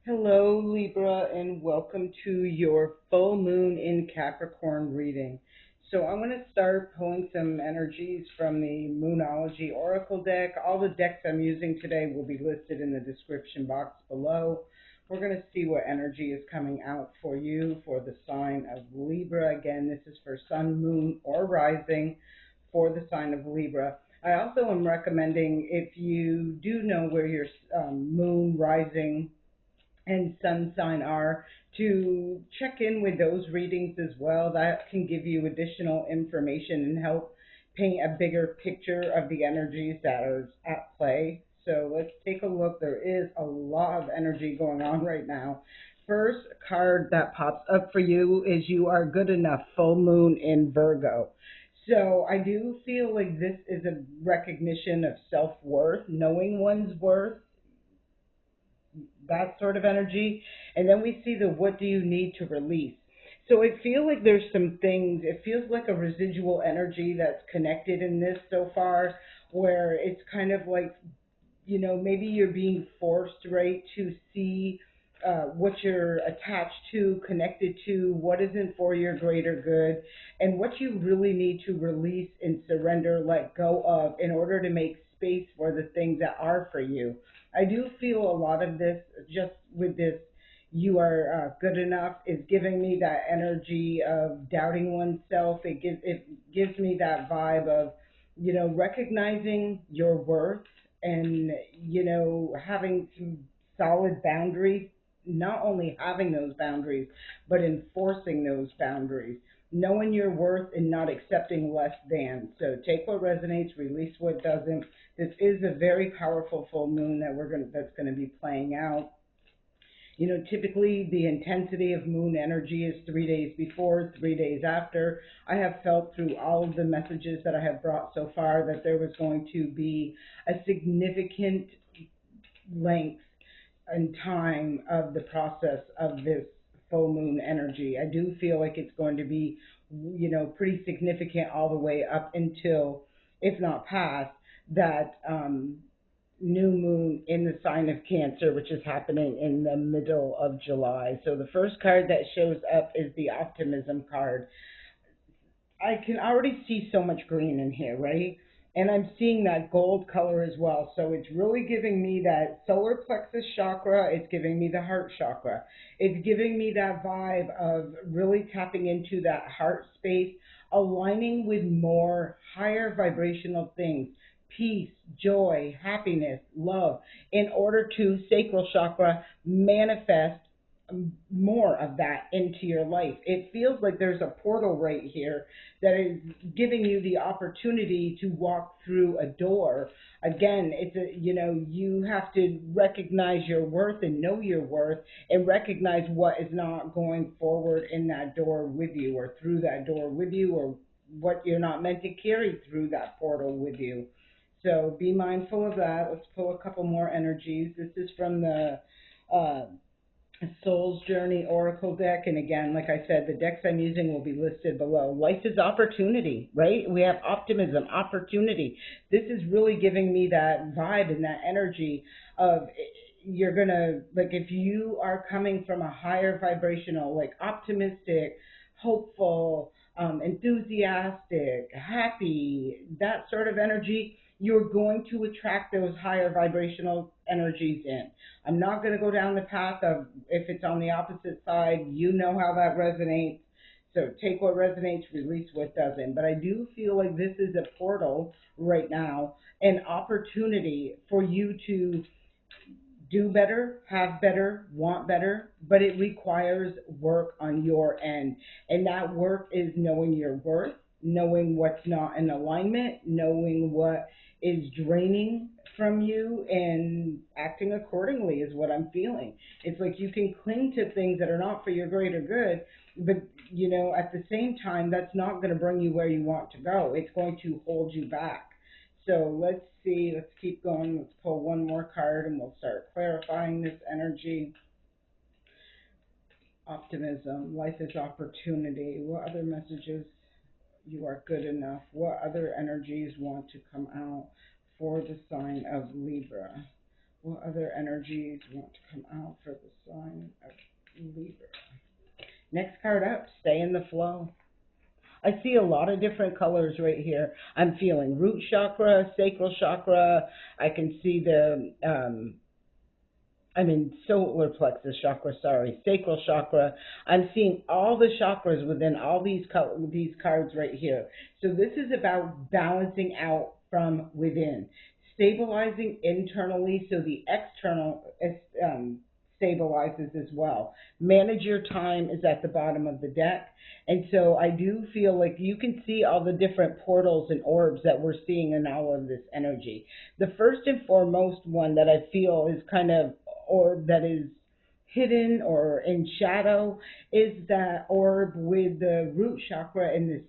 Hello, Libra, and welcome to your full moon in Capricorn reading. So, I'm going to start pulling some energies from the Moonology Oracle deck. All the decks I'm using today will be listed in the description box below. We're going to see what energy is coming out for you for the sign of Libra. Again, this is for Sun, Moon, or Rising for the sign of Libra. I also am recommending, if you do know where your moon, rising, and sun sign are, to check in with those readings as well. That can give you additional information and help paint a bigger picture of the energies that are at play. So let's take a look. There is a lot of energy going on right now. First card that pops up for you is you are good enough, full moon in Virgo. So I do feel like this is a recognition of self-worth, knowing one's worth, that sort of energy. And then we see the what do you need to release. So I feel like there's some things, it feels like a residual energy that's connected in this so far, where it's kind of like, maybe you're being forced, right, to see what you're attached to, connected to, what isn't for your greater good, and what you really need to release and surrender, let go of, in order to make space for the things that are for you. I do feel a lot of this, just with this, you are good enough, is giving me that energy of doubting oneself. It gives me that vibe of, recognizing your worth, and having some solid boundaries, not only having those boundaries but enforcing those boundaries, knowing your worth and not accepting less than. So take what resonates, release what doesn't. This is a very powerful full moon that's going to be playing out. Typically the intensity of moon energy is 3 days before, 3 days after. I have felt through all of the messages that I have brought so far that there was going to be a significant length and time of the process of this full moon energy. I do feel like it's going to be, pretty significant all the way up until, if not past, that new moon in the sign of Cancer, which is happening in the middle of July. So the first card that shows up is the optimism card. I can already see so much green in here, right? And I'm seeing that gold color as well. So it's really giving me that solar plexus chakra. It's giving me the heart chakra. It's giving me that vibe of really tapping into that heart space, aligning with more higher vibrational things, peace, joy, happiness, love, in order to, sacral chakra, manifest more of that into your life. It feels like there's a portal right here that is giving you the opportunity to walk through a door. Again, you have to recognize your worth and know your worth, and recognize what is not going forward in that door with you, or through that door with you, or what you're not meant to carry through that portal with you. So be mindful of that. Let's pull a couple more energies. This is from the uh, Soul's Journey Oracle deck. And again, like I said, the decks I'm using will be listed below. Life is opportunity, right? We have optimism, opportunity. This is really giving me that vibe and that energy of, you're going to, like, if you are coming from a higher vibrational, like optimistic, hopeful, enthusiastic, happy, that sort of energy, you're going to attract those higher vibrational energies in. I'm not going to go down the path of, if it's on the opposite side, you know how that resonates. So take what resonates, release what doesn't. But I do feel like this is a portal right now, an opportunity for you to do better, have better, want better, but it requires work on your end. And that work is knowing your worth, knowing what's not in alignment, knowing what is draining from you, and acting accordingly is what I'm feeling. It's like you can cling to things that are not for your greater good, but at the same time, that's not going to bring you where you want to go. It's going to hold you back. So let's see, let's keep going. Let's pull one more card and we'll start clarifying this energy. Optimism, life is opportunity. What other messages? You are good enough. What other energies want to come out for the sign of Libra? What other energies want to come out for the sign of Libra? Next card up, stay in the flow. I see a lot of different colors right here. I'm feeling root chakra, sacral chakra. I can see solar plexus chakra, sorry, sacral chakra. I'm seeing all the chakras within all these cards right here. So this is about balancing out from within, stabilizing internally so the external stabilizes as well. Manage your time is at the bottom of the deck. And so I do feel like you can see all the different portals and orbs that we're seeing in all of this energy. The first and foremost one that I feel is kind of, or that is hidden or in shadow, is that orb with the root chakra and this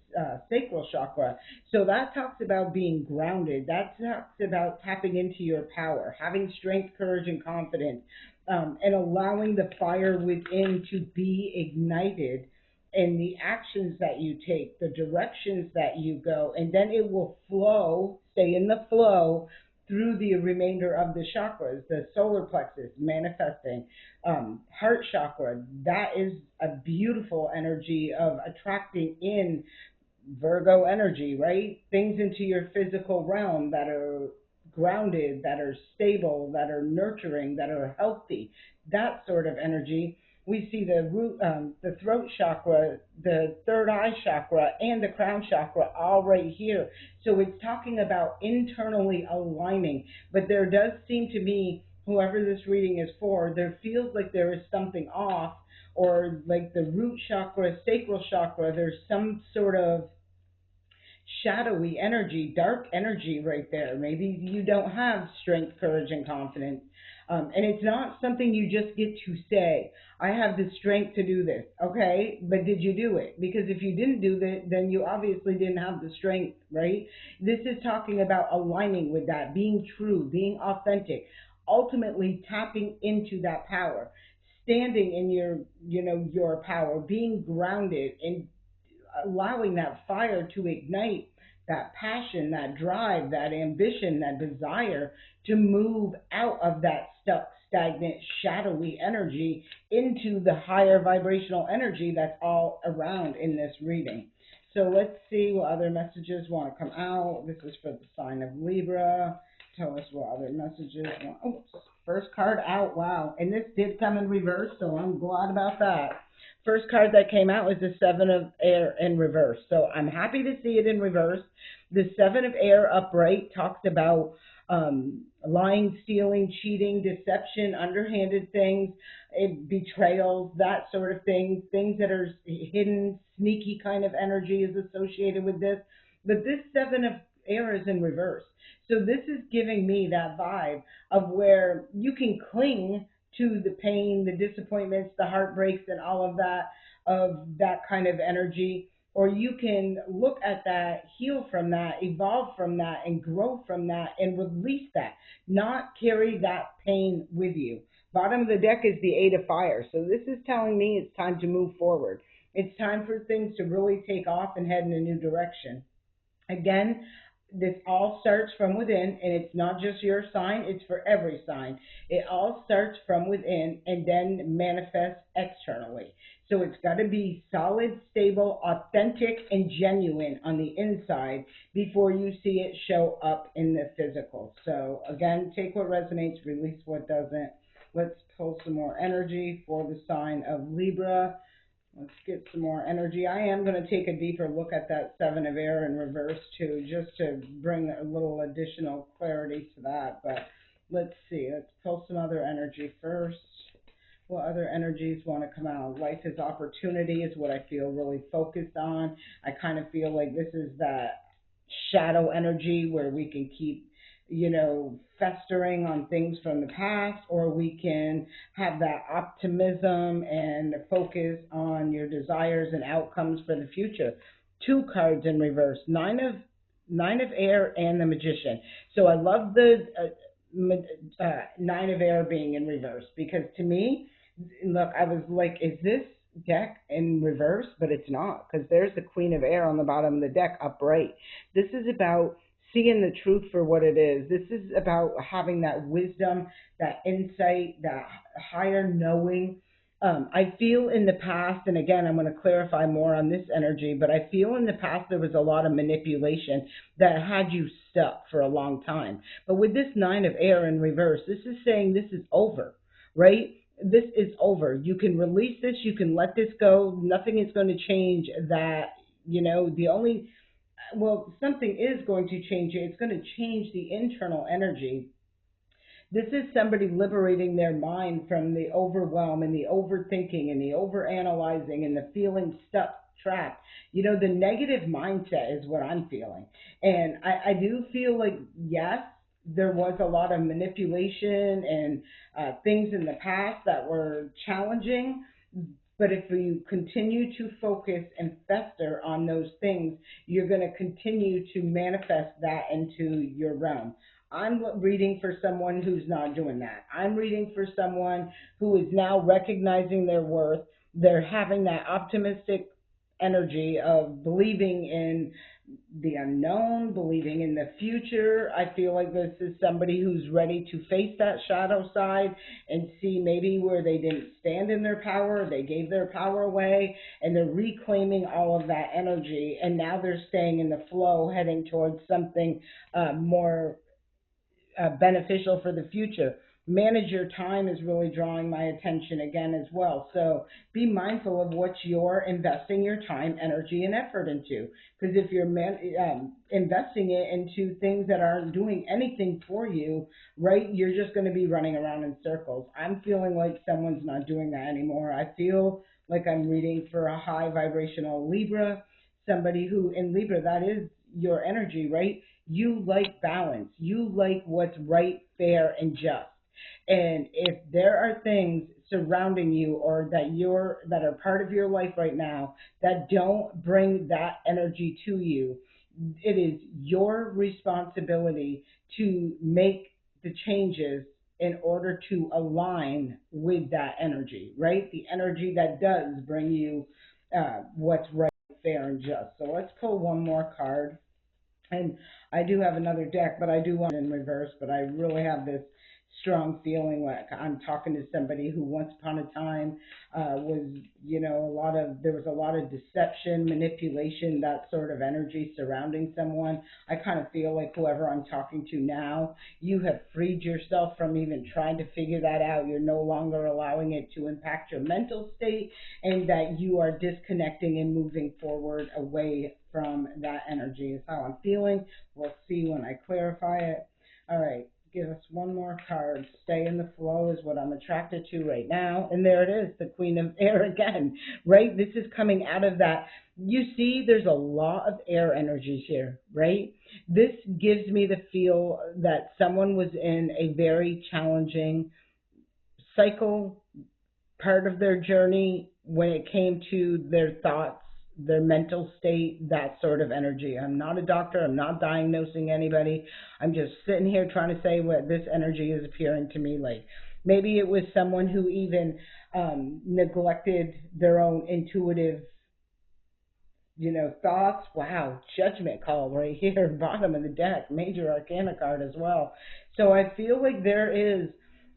sacral chakra. So that talks about being grounded. That talks about tapping into your power, having strength, courage, and confidence, and allowing the fire within to be ignited in the actions that you take, the directions that you go, and then it will flow, stay in the flow through the remainder of the chakras, the solar plexus, manifesting, heart chakra. That is a beautiful energy of attracting in Virgo energy, right? Things into your physical realm that are grounded, that are stable, that are nurturing, that are healthy. That sort of energy. We see the root, the throat chakra, the third eye chakra, and the crown chakra all right here. So it's talking about internally aligning. But there does seem to me, whoever this reading is for, there feels like there is something off, or like the root chakra, sacral chakra, there's some sort of shadowy energy, dark energy right there. Maybe you don't have strength, courage, and confidence. And it's not something you just get to say, I have the strength to do this, okay? But did you do it? Because if you didn't do that, then you obviously didn't have the strength, right? This is talking about aligning with that, being true, being authentic, ultimately tapping into that power, standing in your power, being grounded, and allowing that fire to ignite that passion, that drive, that ambition, that desire to move out of that stuck, stagnant, shadowy energy into the higher vibrational energy that's all around in this reading. So let's see what other messages want to come out. This is for the sign of Libra. Tell us what other messages want. Oh, first card out. Wow. And this did come in reverse, so I'm glad about that. First card that came out was the Seven of Air in reverse. So I'm happy to see it in reverse. The Seven of Air upright talks about lying, stealing, cheating, deception, underhanded things, betrayals, that sort of thing. Things that are hidden, sneaky kind of energy is associated with this. But this Seven of Air is in reverse. So this is giving me that vibe of where you can cling to the pain, the disappointments, the heartbreaks, and all of that kind of energy. Or you can look at that, heal from that, evolve from that, and grow from that, and release that, not carry that pain with you. Bottom of the deck is the Eight of Fire. So this is telling me it's time to move forward. It's time for things to really take off and head in a new direction. Again, this all starts from within, and it's not just your sign, it's for every sign. It all starts from within and then manifests externally. So it's got to be solid, stable, authentic, and genuine on the inside before you see it show up in the physical. So again, take what resonates, release what doesn't. Let's pull some more energy for the sign of Libra. Let's get some more energy. I am going to take a deeper look at that Seven of Air in reverse too, just to bring a little additional clarity to that. But let's see. Let's pull some other energy first. What other energies want to come out? Life is opportunity is what I feel really focused on. I kind of feel like this is that shadow energy where we can keep festering on things from the past, or we can have that optimism and focus on your desires and outcomes for the future. Two cards in reverse, Nine of Air and the Magician. So I love the Nine of Air being in reverse, because to me, look, I was like, is this deck in reverse? But it's not, because there's the Queen of Air on the bottom of the deck upright. This is about seeing the truth for what it is. This is about having that wisdom, that insight, that higher knowing. I feel in the past, and again, I'm going to clarify more on this energy, but I feel in the past there was a lot of manipulation that had you stuck for a long time. But with this nine of air in reverse, this is saying this is over, right? This is over. You can release this, you can let this go. Nothing is going to change that. The only, well, something is going to change it. It's going to change the internal energy. This is somebody liberating their mind from the overwhelm and the overthinking and the overanalyzing and the feeling stuck, trapped. The negative mindset is what I'm feeling. And I do feel like, yes, there was a lot of manipulation and things in the past that were challenging. But if you continue to focus and fester on those things, you're going to continue to manifest that into your realm. I'm reading for someone who's not doing that. I'm reading for someone who is now recognizing their worth. They're having that optimistic energy of believing in the unknown, believing in the future. I feel like this is somebody who's ready to face that shadow side and see maybe where they didn't stand in their power, they gave their power away, and they're reclaiming all of that energy. And now they're staying in the flow, heading towards something more beneficial for the future. Manage your time is really drawing my attention again as well. So be mindful of what you're investing your time, energy, and effort into. Because if you're investing it into things that aren't doing anything for you, right, you're just going to be running around in circles. I'm feeling like someone's not doing that anymore. I feel like I'm reading for a high vibrational Libra, somebody who in Libra, that is your energy, right? You like balance. You like what's right, fair, and just. And if there are things surrounding you or that are part of your life right now that don't bring that energy to you, it is your responsibility to make the changes in order to align with that energy, right? The energy that does bring you what's right, fair, and just. So let's pull one more card. And I do have another deck, but I do want it in reverse. But I really have this strong feeling like I'm talking to somebody who once upon a time was, there was a lot of deception, manipulation, that sort of energy surrounding someone. I kind of feel like whoever I'm talking to now, you have freed yourself from even trying to figure that out. You're no longer allowing it to impact your mental state, and that you are disconnecting and moving forward away from that energy is how I'm feeling. We'll see when I clarify it. All right, give us one more card. Stay in the flow is what I'm attracted to right now. And there it is, the Queen of Air again, right? This is coming out of that. You see, there's a lot of air energies here, right? This gives me the feel that someone was in a very challenging cycle, part of their journey when it came to their thoughts, their mental state, that sort of energy. I'm not a doctor. I'm not diagnosing anybody. I'm just sitting here trying to say what this energy is appearing to me like. Maybe it was someone who even neglected their own intuitive, thoughts. Wow, judgment call right here, bottom of the deck, major arcana card as well. So I feel like there is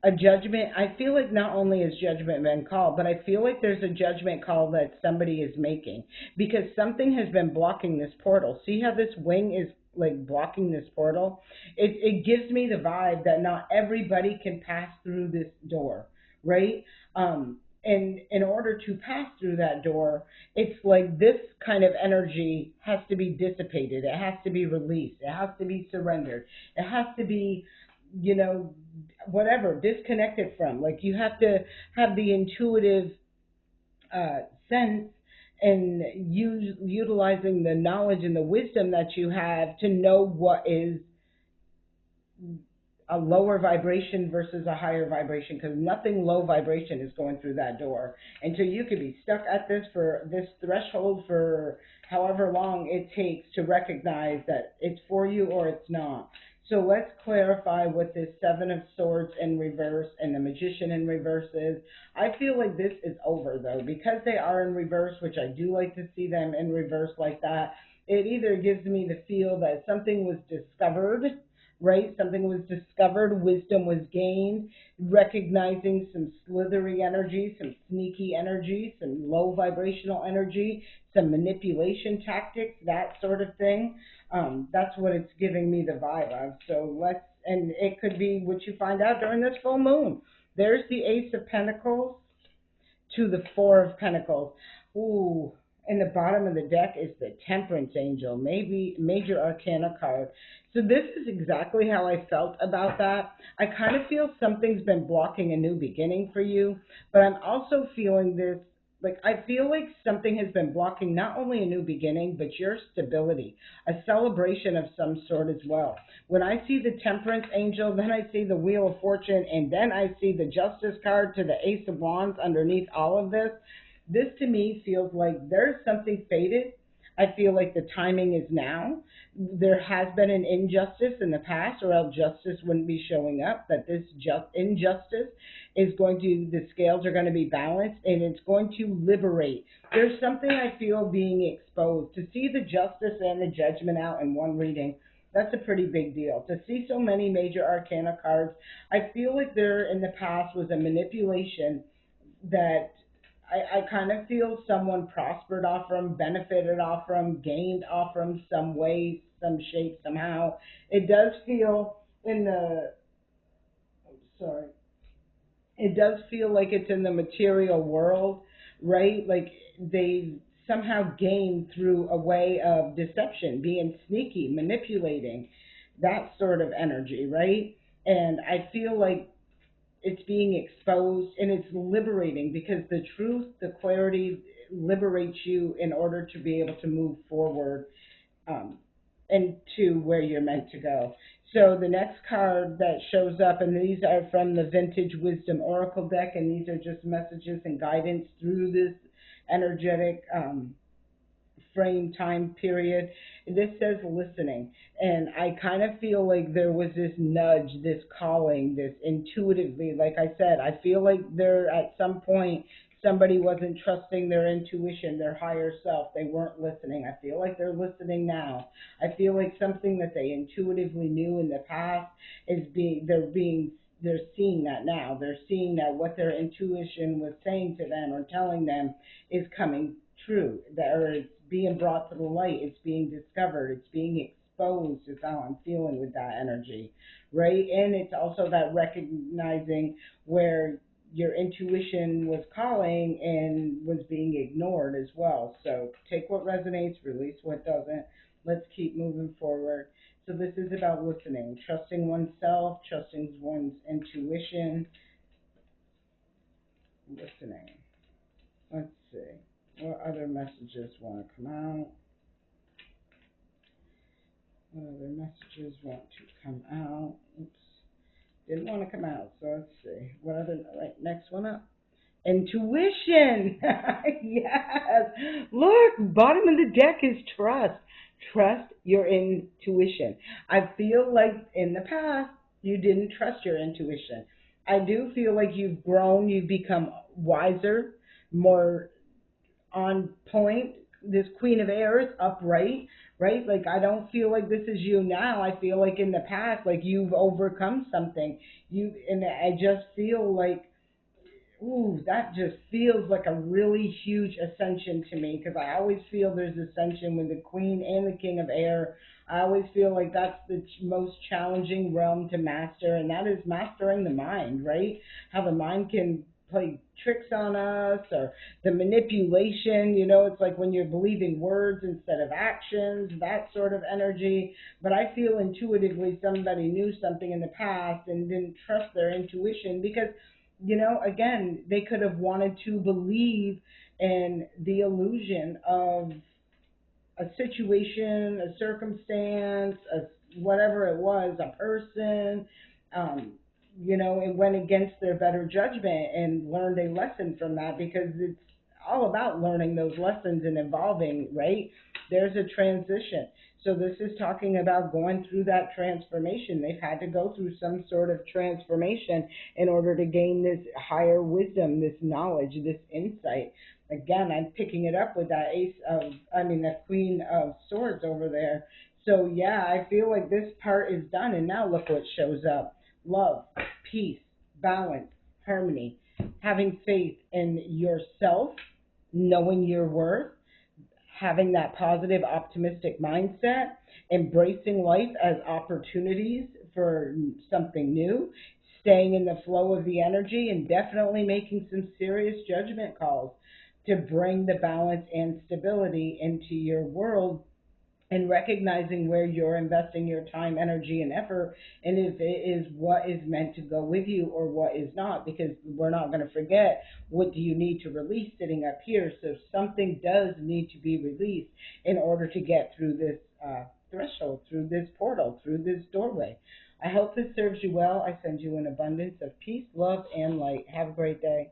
a judgment. I feel like not only is judgment been called, but I feel like there's a judgment call that somebody is making because something has been blocking this portal. See how this wing is like blocking this portal? It gives me the vibe that not everybody can pass through this door, right? And in order to pass through that door, it's like this kind of energy has to be dissipated. It has to be released. It has to be surrendered. It has to be, whatever, disconnected from. Like you have to have the intuitive sense and utilizing the knowledge and the wisdom that you have to know what is a lower vibration versus a higher vibration, because nothing low vibration is going through that door. And so you could be stuck at this threshold for however long it takes to recognize that it's for you or it's not. So let's clarify what this Seven of Swords in reverse and the Magician in reverse is. I feel like this is over though, because they are in reverse, which I do like to see them in reverse like that. it either gives me the feel that something was discovered, right? Something was discovered, wisdom was gained, recognizing some slithery energy, some sneaky energy, some low vibrational energy, some manipulation tactics, that sort of thing. That's what it's giving me the vibe of. So and it could be what you find out during this full moon. There's the Ace of Pentacles to the Four of Pentacles. Ooh, in the bottom of the deck is the Temperance Angel, maybe Major Arcana card. So this is exactly how I felt about that. I kind of feel something's been blocking a new beginning for you, but I'm also feeling this, like I feel like something has been blocking not only a new beginning, but your stability, a celebration of some sort as well. When I see the Temperance Angel, then I see the Wheel of Fortune, and then I see the Justice card to the Ace of Wands underneath all of this. This to me feels like there's something fated. I feel like the timing is now. There has been an injustice in the past, or else justice wouldn't be showing up. That this injustice is going to, the scales are going to be balanced, and it's going to liberate. There's something I feel being exposed. To see the justice and the judgment out in one reading, that's a pretty big deal. To see so many major arcana cards, I feel like there in the past was a manipulation that I kind of feel someone prospered off from, benefited off from, gained off from some way, some shape, somehow. It does feel in the, sorry, it does feel like it's in the material world, right? Like they somehow gained through a way of deception, being sneaky, manipulating, that sort of energy, right? And I feel like it's being exposed and it's liberating because the truth, the clarity liberates you in order to be able to move forward um, and to where you're meant to go. So the next card that shows up, and these are from the Vintage Wisdom Oracle deck, and these are just messages and guidance through this energetic frame time period. This says listening, and I kind of feel like there was this nudge, this calling, this intuitively, like I said, I feel like there at some point somebody wasn't trusting their intuition, their higher self. They weren't listening. I feel like they're listening now. I feel like something that they intuitively knew in the past is they're seeing that now. They're seeing that what their intuition was saying to them or telling them is coming true, that or it's being brought to the light, it's being discovered, it's being exposed is how I'm feeling with that energy, right? And it's also that recognizing where your intuition was calling and was being ignored as well. So take what resonates, release what doesn't. Let's keep moving forward. So this is about listening, trusting oneself, trusting one's intuition, listening. Let's see. What other messages want to come out? What other messages want to come out? Oops. Didn't want to come out, so let's see. What other, right, next one up. Intuition. Yes. Look, bottom of the deck is trust. Trust your intuition. I feel like in the past you didn't trust your intuition. I do feel like you've grown, you've become wiser, more on point. This Queen of Air is upright, right? Like I don't feel like this is you now. I feel like in the past, like you've overcome something. And I just feel like, ooh, that just feels like a really huge ascension to me because I always feel there's ascension with the Queen and the King of Air. I always feel like that's the most challenging realm to master, and that is mastering the mind, right? How the mind can play tricks on us, or the manipulation, it's like when you're believing words instead of actions, that sort of energy. But I feel intuitively somebody knew something in the past and didn't trust their intuition because again, they could have wanted to believe in the illusion of a situation, a circumstance, whatever it was, a person, and went against their better judgment and learned a lesson from that because it's all about learning those lessons and evolving, right? There's a transition. So this is talking about going through that transformation. They've had to go through some sort of transformation in order to gain this higher wisdom, this knowledge, this insight. Again, I'm picking it up with that the Queen of Swords over there. So yeah, I feel like this part is done, and now look what shows up: love, peace, balance, harmony, having faith in yourself, knowing your worth, having that positive, optimistic mindset, embracing life as opportunities for something new, staying in the flow of the energy, and definitely making some serious judgment calls to bring the balance and stability into your world, and recognizing where you're investing your time, energy, and effort, and if it is what is meant to go with you or what is not, because we're not going to forget what do you need to release sitting up here. So something does need to be released in order to get through this threshold, through this portal, through this doorway. I hope this serves you well. I send you an abundance of peace, love, and light. Have a great day.